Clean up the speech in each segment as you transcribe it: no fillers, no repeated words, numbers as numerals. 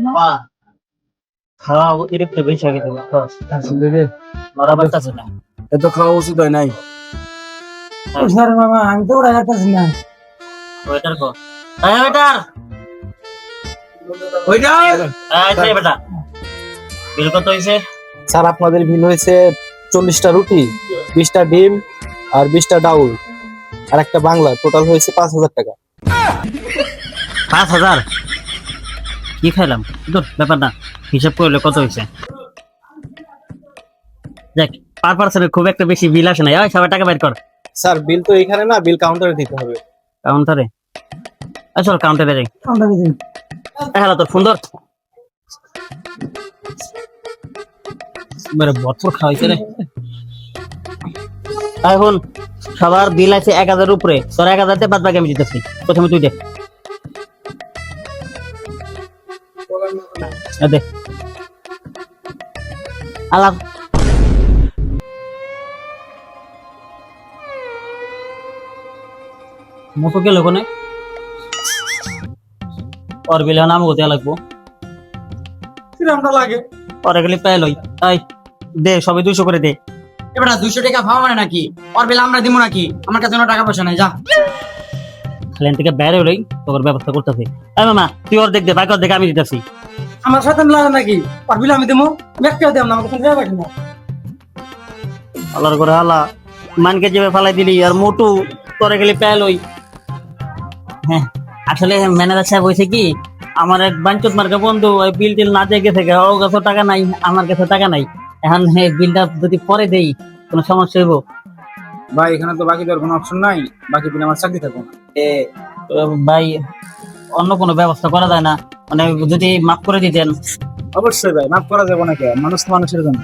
বাহ, খাওয়া অতিরিক্ত বেশি হয়ে গেছে আসলে রে, লড়া পারতেছে না। এত খাওয়া উচিত হয় নাই। স্যার মামা আমি তো ওরা যাচ্ছি না। ওয়েটার কো, এই ওয়েটার, ওইটা এই যে বেটা, বিল কত হইছে? স্যার আপনাদের বিল হয়েছে 40টা রুটি, 20টা ডিম আর 20টা ডাউল আর একটা বাংলা, টোটাল হয়েছে 5,000 টাকা। 5,000? কি খাইলাম তোর ব্যাপার না, হিসাব করলে কত হয়েছে? দেখ, পার পার্সনের খুব একটা বেশি বিল আসে না। ওই সবাই টাকা বের কর। স্যার বিল তো এখানে না, বিল কাউন্টারে দিতে হবে। কাউন্টারে? চল কাউন্টারে যাই। আমরা বুঝি। হ্যালো, তোর ফোন ধর। মেরে বছর খাওয়াইছে রে। এখন সবার বিল আছে 1,000 উপরে, তোর 1,000 বাদ বাকি আমি দিতেছি। প্রথমে তুই দে। দে আলাপ। মোটো গেল কোনে? ওর বিল নাম গোতে লাগবো। কিরমটা লাগে? পরে গেলে পেয়ে লই। তাই দে, সবাই 200 করে দে। এবার 200 টাকা ভাবা মানে নাকি? ওর বিল আমরা দিব নাকি? আমার কাছে কোনো টাকা পয়সা নাই, যা। খালেন থেকে বেড়ে হলেই তোর ব্যবস্থা করতেছি। এই মামা, তুই ওর দেখ দে, বাইক ওর দেখে আমি দিতেছি। আমার সাথে লাগে নাকি? ওর বিল আমি দেবো, ব্যক্তিও দেব না, আমাকে কোনো টাকা না। আল্লাহর করে আল্লাহ মানকে যেভাবে ফালাই দিলি, আর মোটু তোরে গেলে পেয়ে লই। হ্যাঁ, আসলে ম্যানেজার সাহেব হয়েছে কি, আমার এক বাঞ্চত মার্কা বন্ধু ওই বিল টিল না দিয়ে গেছে, ওর কাছে টাকা নাই, আমার কাছে টাকা নাই। এখন বিলটা যদি পরে দেই কোনো সমস্যা হইব? ভাই এখানে তো বাকি দেওয়ার কোনো অপশন নাই, বাকি দিন আমার চাকরি থাকবো না। ভাই, অন্য কোনো ব্যবস্থা করা যায় না? মানে যদি মাফ করে দিতেন। অবশ্যই ভাই, মাফ করা যাবে না, কে মানুষ তো মানুষের জন্য।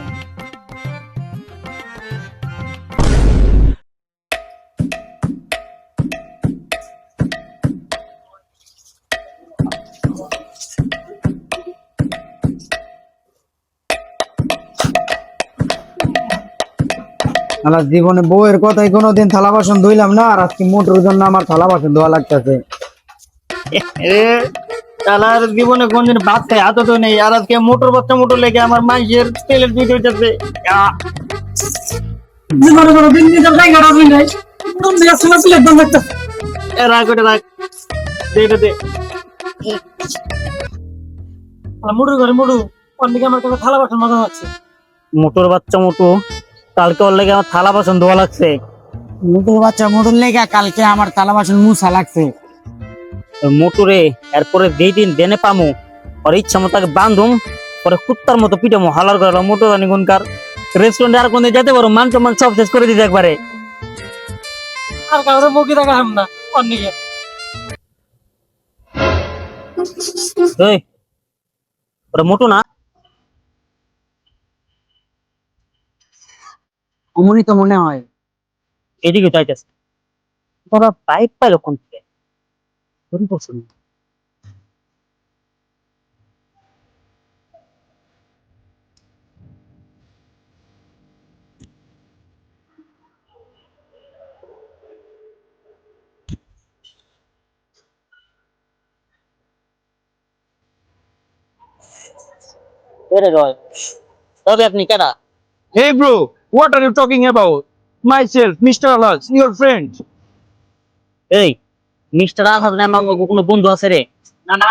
আমার জীবনে বউয়ের কথাই কোনোদিন থালা বাসন ধুইলাম না, আর আজকে মোটর জন্য আমার থালা বাসন ধোয়া লাগতেছে। তালার জীবনে কোনদিন ভাত খাই হাত তো নেই, আর আজকে মোটর বাচ্চা মোটর লেগে আমার মাইয়ের তেলের পিঠ হইতেছে। জীবনে কোনোদিন নিজের জায়গা রাখবি নাই, কোন জায়গা ছিল ছিল একদম একটা। রাগ ওটা রাগ, দে এটা দে। মুড়ু ঘরে মুড়ু, অন্যদিকে আমার কাছে থালা বাসন মজা হচ্ছে। মোটর বাচ্চা মোটু, কালকে ওর লেগে আমার থালা বাসন ধোয়া লাগছে। মুটুর বাচ্চা মুটুর লেগে কালকে আমার থালা বাসন মুছা লাগছে। মোটরে এরপরে যেই দিন দেনে পামু, ওর ইচ্ছা মতো তাকে বান্ধুম, পরে কুত্তার মতো পিটামো, হালার করে মোটর রানি গুনকার। রেস্টুরেন্টে আর কোনদিন যেতে পারো, মান সম্মান সব শেষ করে দিতে একবারে। আর কাউরে মুখি দেখা হাম না অন্যদিকে। এই, ওটা মোটু না? অমনি তো মনে হয়। এদিকে চাইতেছে। তোরা বাইক পাইলো কোন থেকে? কোন পছন্দ? এরে রয়, তবে আপনি কেডা? Hey bro, what are you talking about? Myself, Mr. Alas, your friend. এই মিস্টার আলহাজ নামে আমার কোনো বন্ধু আছে রে? না না,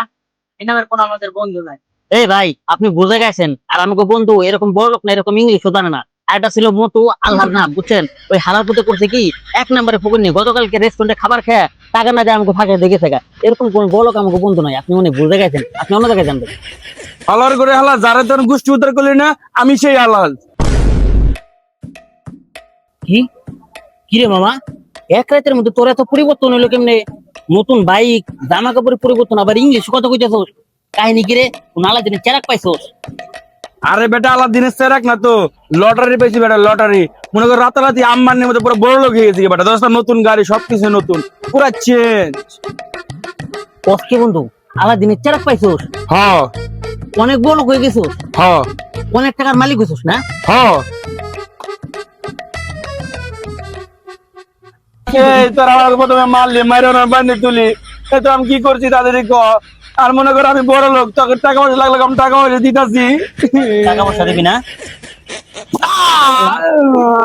এই নামের কোনো আমাদের বন্ধু নাই। এই ভাই, আপনি বুঝে গেছেন, আর আমাকে বন্ধু এরকম বড় লোক না, এরকম ইংলিশও জানে না। আর এটা ছিল মতো আল্লাহর নাম, বুঝছেন? ওই হালার পুঁতে করছে কি, 1 নম্বরে ফকুর নিয়ে গতকালকে রেস্টুরেন্টে খাবার খেয়ে টাকা না দিয়ে আমাকে ফাঁকে দেখে থাকা। এরকম কোন বড় লোক আমাকে বন্ধু নাই, আপনি মনে বুঝে গেছেন, আপনি অন্য জায়গায় জানবেন। হালার করে হালা, যারা তোর গোষ্ঠী উদ্ধার করলি না, আমি সেই হালাল। কি কি রে মামা, এক রাতের মধ্যে তোর এত পরিবর্তন হইলো কেমনে? নতুন বাইক, জামা কাপড়ের পরিবর্তন, আবার ইংলিশ কথা কইতেছস, কাহিনী কি রে? নালা দিনে চেরাক পাইছস? আরে বেটা, আলাদিনের সেরাক না তো, লটারি পেয়েছি বেটা, লটারি। মনে কর রাতারাতি আম্বানির মধ্যে পুরো বড় লোক হয়ে গেছি বেটা, 10টা নতুন গাড়ি, সবকিছু নতুন, পুরা চেঞ্জ। কষ্টে বন্ধু, আলাদিনের চেরাক পাইছস? হ অনেক বড় লোক হয়ে গেছস, হ অনেক টাকার মালিক হইছস না? হ। এই তোর আমার প্রথমে মারলি, মাইরে বান্ধি তুলি, এ তো আমি কি করছি তাদেরই ক। আর মনে করো আমি বড় লোক, তোকে টাকা পয়সা লাগলে আমি টাকা পয়সা দিতেছি। টাকা পয়সা দিবি না?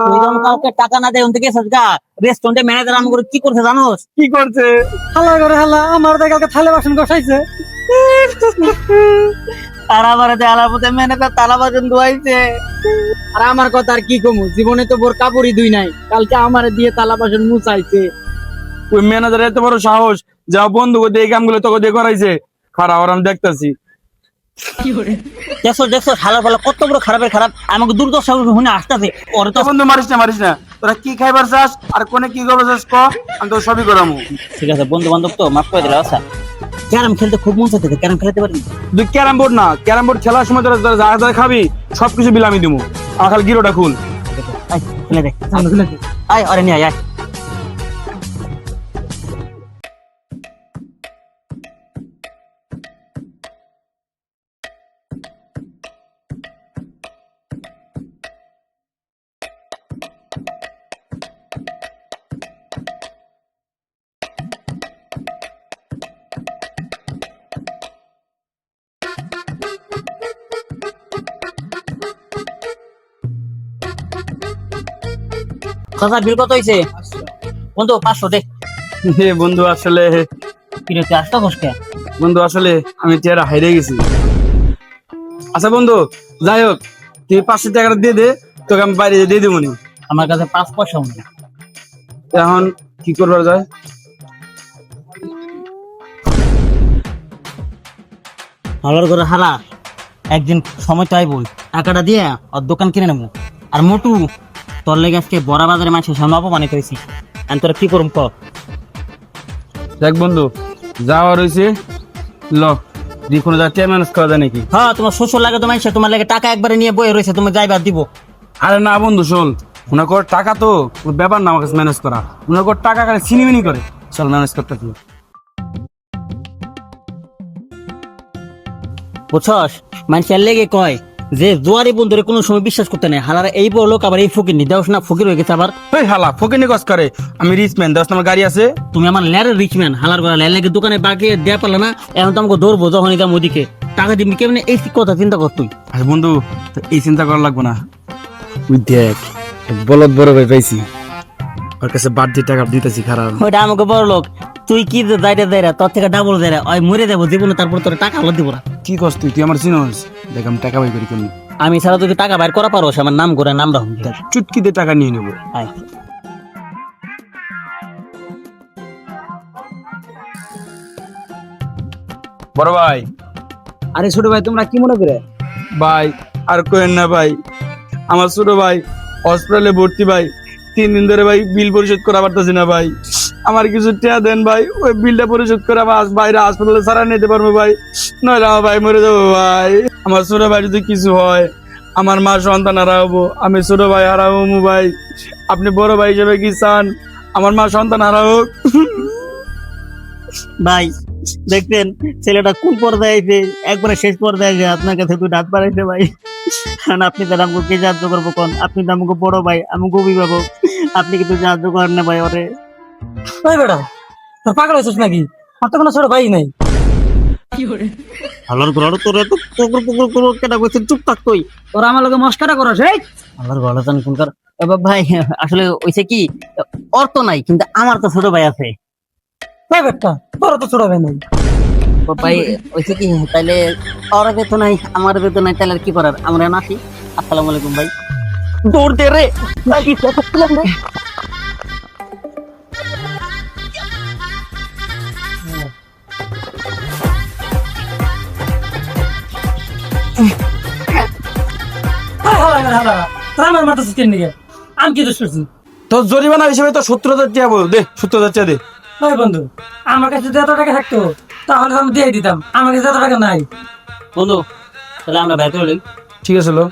তুই যখন কাউকে টাকা না দেয় ওন থেকে সরকা রেস্টুরেন্টে ম্যানেজার আমাকে কি করছে জানোস? কি করছে? হালা করে হালা আমার তো কালকে থালে বাসন কষাইছে। আর আমার আলার মধ্যে ম্যানেজার তালা বাজন ধোয়াইছে। আর আমার কথা আর কি কমু, জীবনে তো বোর কাপড়ই দুই নাই, কালকে আমারে দিয়ে থালা বাসন মুছাইছে। ওই ম্যানেজার এত বড় সাহস, যা বন্ধু দিয়ে এই কামগুলো তোকে দিয়ে করাইছে। খারাপ, আর আমি দেখতেছি। দেখছো দেখছো হালার ফলে কত বড় খারাপের খারাপ, আমাকে দুর্দশা শুনে আসতেছে। ওরে তো বন্ধু মারিস না, তোরা কি খাইবার চাস আর কোনে কি করবার চাস ক, আমি তো সবই করামু। ঠিক আছে, বন্ধু বান্ধব তো মাফ করে দিলে। আচ্ছা ক্যারাম খেলতে খুব মন চাইতেছে, ক্যারাম খেলতে পারি? তুই ক্যারাম বোর্ড না, ক্যারাম বোর্ড খেলার সময় তোরা যা যা খাবি সবকিছু বিল আমি দিবো। আমার খালি গিরোটা খুল। আয় খেলে দে, আয় আরে নিয়ে আয়। চাচা বিল কত হয়েছে? বন্ধু 500 দে। বন্ধু আসলে কিরে তুই আসতে কষ্টে? বন্ধু আসলে আমি চেহারা হারিয়ে গেছি। আচ্ছা বন্ধু, যাই হোক, তুই 500 টাকাটা দিয়ে দে, তোকে আমি বাইরে দিয়ে দিব নি। আমার কাছে 5 পয়সাও নেই। এখন কি করবার যায়? হালার করে হালা একদিন সময় চাইবো, টাকাটা দিয়ে ওর দোকান কিনে নেবো। আর মোটু তোর লেগে আজকে বড় বাজারে মানুষের সামনে অপমানিত হয়েছি। আমি তোরা কি করুম ক? দেখ বন্ধু, যাওয়া রয়েছে, ল দি কোনো জায়গায় ম্যানেজ করা যায় নাকি? হ্যাঁ, তোমার শ্বশুর লাগে তো মানুষের তোমার লাগে টাকা একবারে নিয়ে বয়ে রয়েছে, তুমি যাইবার দিব। আরে না বন্ধু শোন, মনে কর টাকা তো ওর ব্যাপার না আমার কাছে ম্যানেজ করা। মনে কর টাকা খালি চিনিমিনি করে, চল ম্যানেজ করতে তুই। বুঝছস, মানুষের লেগে কয় যে জোয়ারি বন্ধুরে কোনো সময় বিশ্বাস করতে নেই। হালার এই বড় লোক আবার এই ফকির নি দেওস না, ফকির হয়ে গেছে আবার। ওই হালা ফকিনি কস করে, আমি রিচ ম্যান, 10 নম্বর গাড়ি আছে। তুমি আমার ল্যারের রিচম্যান, হালার করে ল্যার লেগে দোকানে বাকি দেয়া পারলে না, এখন তো আমাকে ধরবো যখন দাম ওদিকে টাকা দিবি কেমনি, এই কথা চিন্তা কর তুই। আরে বন্ধু, তো এই চিন্তা করা লাগবে না। ওই দেখ বলদ বড় ভাই পাইছি, ওর কাছে বাড়তি টাকা দিতেছি। খারাপ ওইটা আমাকে বড় লোক, তুই কি যাইতে যাইরা তোর থেকে ডাবল যাইরা ওই মরে যাবো জীবনে, তারপর তোর টাকা হলো দিব না। কি কস তুই? তুই আমার চিনোস? দেখ আমি টাকা বাই করি কেমনি। আমি ছাড়া তুই টাকা বাইর করা পারো, আমার নাম করে নাম রাখুন। চুটকিতে টাকা নিয়ে নেবো। আয় বড় ভাই। আরে ছোট ভাই, তোমরা কি মনে করে? ভাই আর কোয়েন না ভাই, আমার ছোট ভাই হসপিটালে ভর্তি ভাই, 3 দিন ধরে ভাই বিল পরিশোধ করা পারতেছি না ভাই। আমার কিছু টাকা দেন ভাই, ওই বিলটা পরিশোধ করে আমার বাইরে হাসপাতালে সারা নিতে পারবো ভাই, নইলে আমার ভাই মরে যাবো ভাই। আমার ছোট ভাই যদি কিছু হয়, আমার মা সন্তান হারাবো, আমি ছোট ভাই হারাবো ভাই। আপনি বড় ভাই হিসেবে কি চান আমার মা সন্তান হারাবো? ভাই দেখতেন ছেলেটা কোন পর্দায় আছে, একবারে শেষ পর্দায় আছে, আপনার কাছে তুই ডাক পাড়াইছে ভাই। কারণ আপনি তার আমাকে কে সাহায্য করবো কোন? আপনি তো আমাকে বড় ভাই, আমাকে অভিভাবক, আপনি কিন্তু সাহায্য করেন না ভাই ওরে। ওই বেটা, তোর পাগল হয়েছিস নাকি? আমার তো কোনো ছোট ভাই নাই। আল্লাহর ঘর তোর এত পুকুর পুকুর পুকুর কেটা কইছিস, চুপ থাক তুই। তোরা আমার লোকে মস্কারা করস? এই আল্লাহর ঘর জান কোনকার ভাই, আসলে ওইছে কি অর্থ নাই, কিন্তু আমার তো ছোট ভাই আছে। ওই বেটা, তোর তো ছোট ভাই নাই। ও ভাই ওইছে কি, তাইলে ওর বেতন নাই আমার বেতন নাই, তাহলে আর কি করার? আমরা নাসি। আসসালামু আলাইকুম ভাই। দৌড় দে রে। তোরা আমার মাথা সুস্কেন দিকে, আমি কি দোষ করছি? তোর জরিমানা হিসেবে তো 70,000 টাকা বল দে, 70,000 টাকা দে। ওই বন্ধু, আমার কাছে যদি এত টাকা থাকতো তাহলে আমি দিয়ে দিতাম, আমার কাছে এত টাকা নাই। বন্ধু তাহলে আমরা ব্যাক করে ঠিক আছে লো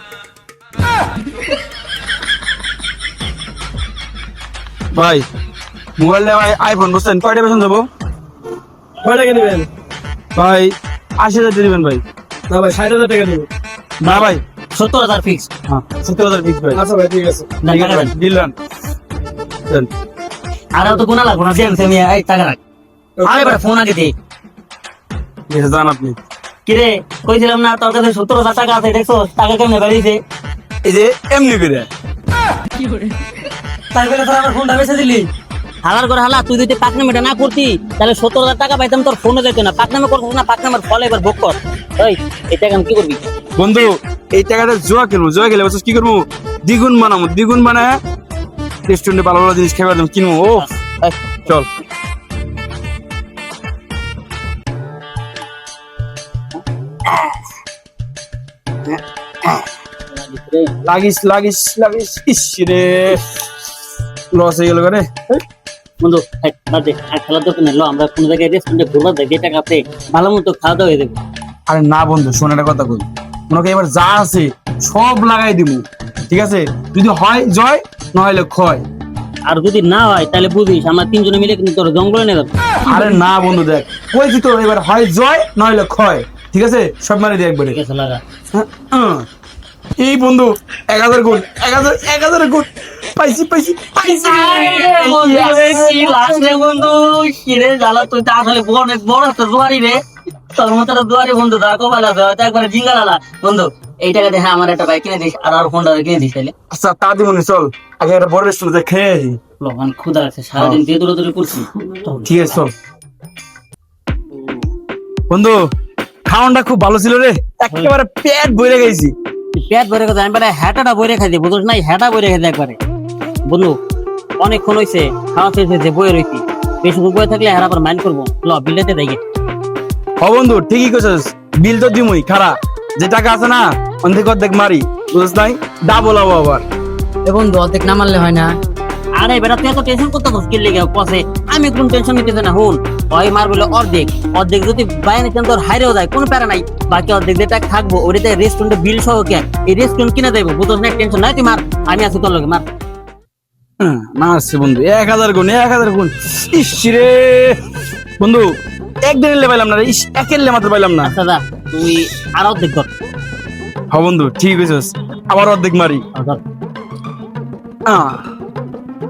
ভাই, মোবাইল আইফোন বুঝছেন, কয়টা বেতন যাবো? কয় টাকা নেবেন? ভাই 80,000 দিয়ে দিবেন ভাই। না ভাই, 60,000 টাকা নেব। না ভাই 70,000 ফিক্স। হ্যাঁ 70,000 ফিক্স ভাই। আচ্ছা ভাই, ঠিক আছে। ঠিক আছে ভাই, দিলাম। দেন। আর তো গুণা লাগবো না, দেন তুমি এই টাকা রাখ। আরে বেটা ফোন আগে দে। জান আপনি কিরে কইছিলাম না তোর কাছে 17,000 টাকা আছে, দেখছো টাকা কেমনে বাড়িছে? এই যে এমনি করে তাই বলে তোর আমার ফোনটা বেচে দিলি? হালার করে হালা, তুই যদি পাকনামিটা না করতি তাহলে 17,000 টাকা পাইতাম, তোর ফোনে যেত না। পাকনামি করছিস না, পাকনামের ফল এবার ভোগ কর। এই এটা এখন কি করবি? বন্ধু এই টাকাটা জুয়া খেলবো, জুয়া খেলে বলছিস কি করবো, দ্বিগুণ বানাবো, দ্বিগুণ বানায় রেস্টুরেন্টে ভালো ভালো জিনিস খাবার দাম কিনবো। ও এই, চল লাগিস লাগিস লাগিস। ইস রে লস হয়ে গেল রে। বন্ধু বাদ দে, আর খেলার দরকার নেই। লো আমরা কোনো জায়গায় রেস্টুরেন্টে ঘুরবার যাই, যে টাকা আছে ভালো মতো খাওয়া দাওয়া হয়ে যাবে। আরে না বন্ধু শোন একটা কথা কই, ওনাকে এবার যা আছে সব লাগাই দিব, ঠিক আছে? যদি হয় জয়, না হলে ক্ষয়। আর যদি না হয় তাহলে বুঝিস আমরা তিনজনে মিলে কিন্তু তোর জঙ্গলে নিয়ে যাবো। আরে না বন্ধু দেখ কইছি তো, এবার হয় জয় না হলে ক্ষয়, ঠিক আছে? সব মারি দিয়ে একবারে। ঠিক আছে লাগা। এই বন্ধু 1000 গুণ, 1000 গুণ পাইছি পাইছি পাইছি। বন্ধু কিরে জ্বালা, তুই তো আসলে অনেক বড় একটা দুয়ারি রে। তোর মতো একটা দুয়ারি বন্ধু তার কপাল আছে, হয়তো একবারে জিঙ্গালালা। বন্ধু এই টাকা দেখে আমার একটা বাইক কিনে দিস, আর আর ফোনটা কিনে দিস তাইলে। আচ্ছা তা দিব নি, চল আগে একটা বড় রেস্টুরেন্টে খেয়ে আসি। লোকান ক্ষুধা আছে, সারাদিন দিয়ে দৌড়াদৌড়ি করছি। ঠিক আছে চল। বন্ধু খাওয়ানটা খুব ভালো ছিল রে, একেবারে পেট ভরে গেছি। পেট ভরে কথা আমি বেটা হ্যাটাটা বইরে খাই দিই, বুঝছ নাই? হ্যাটা বইরে খাই দিই একবারে। বন্ধু অনেকক্ষণ হয়েছে খাওয়া শেষ হয়েছে, বইয়ে রয়েছি। বেশি বয়ে থাকলে হ্যাঁ আবার মাইন্ড করবো। ল বিলেতে দেখে। হ বন্ধু ঠিকই কইছস, বিল তো দিমুই, খারা যে টাকা আছে না অর্ধেক অর্ধেক মারি, বুঝছ নাই? ডাবল হবো আবার। এ বন্ধু অর্ধেক না মারলে হয় না? আরে বেটা তুই এত টেনশন করতে মুশকিল লেগে পথে, আমি কোন টেনশন নিতেছে না। হুন ওই মার বলে অর্ধেক, অর্ধেক যদি বাইরে কেন তোর হাইরেও যায় কোনো প্যারা নাই, বাকি অর্ধেক যেটা থাকবো ওইটাতে রেস্টুরেন্টে বিল সহ কে এই রেস্টুরেন্ট কিনে দেবো, বুঝছ না? টেনশন নাই, তুই মার, আমি আছি তোর লগে, মার। না আসছে বন্ধু 1000 গুণ, 1000 গুণ। ইস রে বন্ধু একদিন লে পাইলাম না রে, ইস একের লে মাত্র পাইলাম না। আচ্ছা দা তুই আর অর্ধেক কর। হ বন্ধু ঠিক কইছস, আবার অর্ধেক মারি।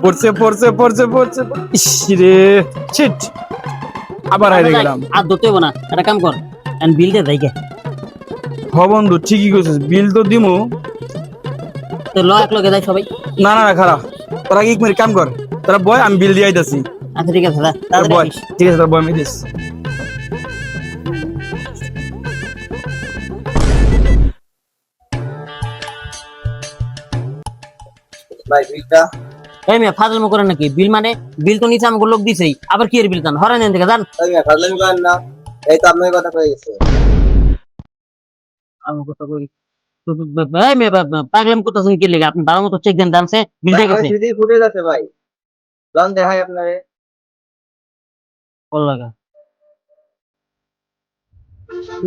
পড়ছে পড়ছে পড়ছে পড়ছে, ইস রে শিট, আবার হারিয়ে গেলাম। আর ধরতে হইব না, একটা কাম কর বিল দে যাই গে। হ বন্ধু ঠিকই কইছস, বিল তো দিমু। তো ল এক লগে যাই সবাই। না না খারাপ, তোরা কি মেরে কাম কর, তোরা বয় আমি বিল দিয়ে আইতাছি। আচ্ছা ঠিক আছে দা, তোরা তাড়াতাড়ি বয়, আসিস। ঠিক আছে তোরা বয়, আমি দিস। ভাই বিলটা এই মেয়ে ফাজলামো করে নাকি? বিল মানে বিল তো নিচে আমাকে লোক দিছেই, আবার কি এর বিল জান? হরাই নেন থেকে জান। ফাজলামি করেন না, এই তো আপনার কথা কয়ে গেছে। আমি কথা কই এই মেয়ে পাগলাম করতেছেন কি লেগে? আপনি ভালো মতো চেক দেন, দানছে বিল দিয়ে গেছে। সিধি ফুটে যাচ্ছে ভাই, জান দেখাই আপনারে। কল লাগা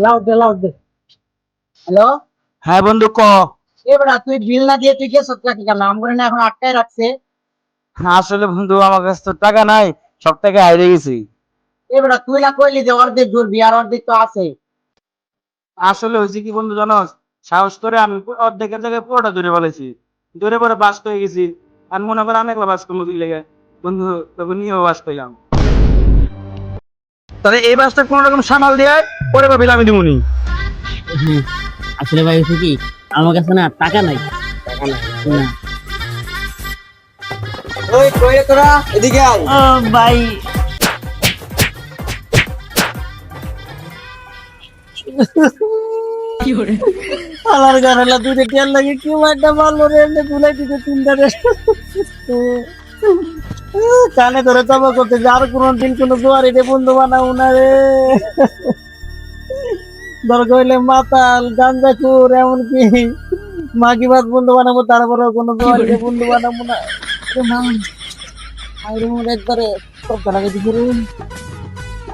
লাউড দে, লাউড দে। হ্যালো হ্যাঁ বন্ধু ক। এবারে তুই বিল না দিয়ে তুই গেছ টাকা কেন? আমগরে না এখন আটকায় রাখছে। আসলে বন্ধু আমার কাছে তো টাকা নাই, সব টাকা হারিয়ে গেছি। এবারে তুই না কইলি যে অর্ধেক জুড়বি, আর অর্ধেক তো আছে। আসলে হয়েছে কি বন্ধু জানোস, সাহস করে আমি অর্ধেকের জায়গায় পুরোটা দূরে ফেলেছি, দূরে পরে বাস হয়ে গেছি। আর মনে করে আমি একলা বাস করবো দুই লেগে, বন্ধু তখন নিয়েও বাস পেলাম। তাহলে এই বাসটা কোন রকম সামাল দিয়ে পরে ভাবিলে আমি দিবনি। আসলে ভাই হচ্ছে কি, আমার কাছে না টাকা নাই। না। ওই কই রে তোরা, এদিকে আয়। ও ভাই আমার ঘরে দুটো তেল লাগে, কি একটা ভালো রে তুলে দিতে তিনটা রে কানে ধরে চাপা করতে, আর কোনদিন কোনো দুয়ারি রে বন্ধু বানাবো না রে। দরকার হইলে মাতাল গাঞ্জাখুর এমনকি মাগিবাদ বন্ধু বানাবো, তারপরে কোনো দুয়ারি রে বন্ধু বানাবো না। একবারে সব টাকা দিতে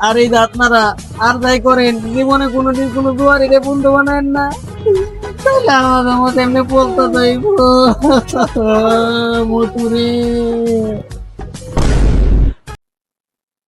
আর এই যে আপনারা আর যাই করেন, জীবনে কোনোদিন কোনো দুয়ারি রে বন্ধু বানায় না, তাহলে আমাদের মতো এমনি বলতে চাইব মতুরে।